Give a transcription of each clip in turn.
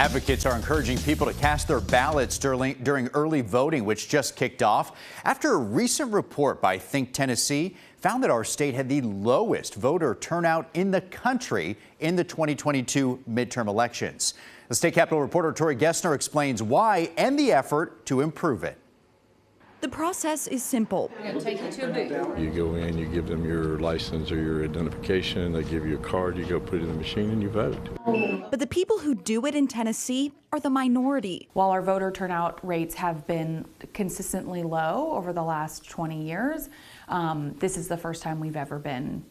Advocates are encouraging people to cast their ballots during early voting, which just kicked off after a recent report by Think Tennessee found that our state had the lowest voter turnout in the country in the 2022 midterm elections. The State Capitol reporter Tori Gessner explains why and the effort to improve it. The process is simple. We're going to take you to a booth. You go in, you give them your license or your identification, they give you a card, you go put it in the machine and you vote. But the people who do it in Tennessee are the minority. While our voter turnout rates have been consistently low over the last 20 years, this is the first time we've ever been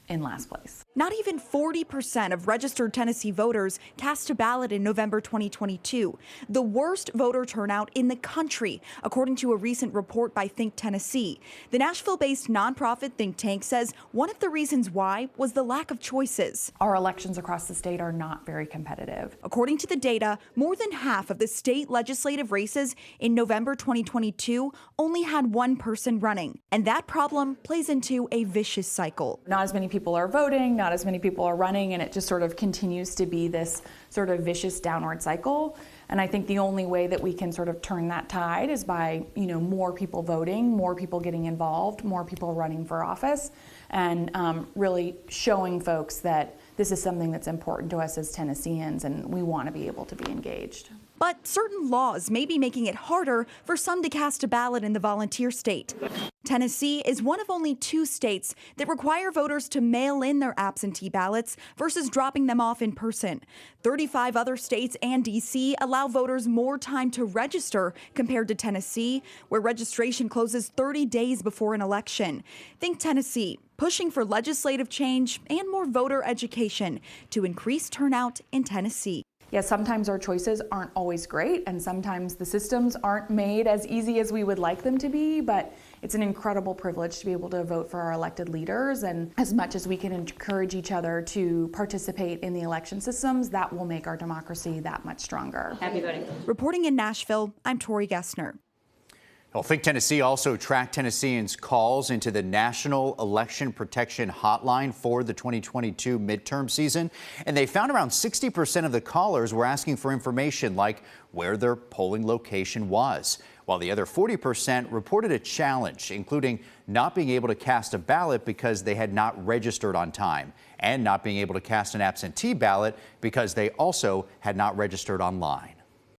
in last place. Not even 40% of registered Tennessee voters cast a ballot in November 2022, the worst voter turnout in the country, according to a recent report by Think Tennessee. The Nashville-based nonprofit think tank says one of the reasons why was the lack of choices. Our elections across the state are not very competitive. According to the data, more than half of the state legislative races in November 2022 only had one person running, and that problem plays into a vicious cycle. Not as many people are voting, not as many people are running, and it just sort of continues to be this sort of vicious downward cycle. And I think the only way that we can sort of turn that tide is by, more people voting, more people getting involved, more people running for office, and really showing folks that this is something that's important to us as Tennesseans, and we want to be able to be engaged. But certain laws may be making it harder for some to cast a ballot in the volunteer state. Tennessee is one of only 2 states that require voters to mail in their absentee ballots versus dropping them off in person. 35 other states and D.C. allow voters more time to register compared to Tennessee, where registration closes 30 days before an election. Think Tennessee, pushing for legislative change and more voter education to increase turnout in Tennessee. Yeah, sometimes our choices aren't always great, and sometimes the systems aren't made as easy as we would like them to be, but it's an incredible privilege to be able to vote for our elected leaders, and as much as we can encourage each other to participate in the election systems, that will make our democracy that much stronger. Happy voting. Reporting in Nashville, I'm Tori Gessner. Well, Think Tennessee also tracked Tennesseans' calls into the National Election Protection Hotline for the 2022 midterm season, and they found around 60% of the callers were asking for information like where their polling location was, while the other 40% reported a challenge, including not being able to cast a ballot because they had not registered on time, and not being able to cast an absentee ballot because they also had not registered online.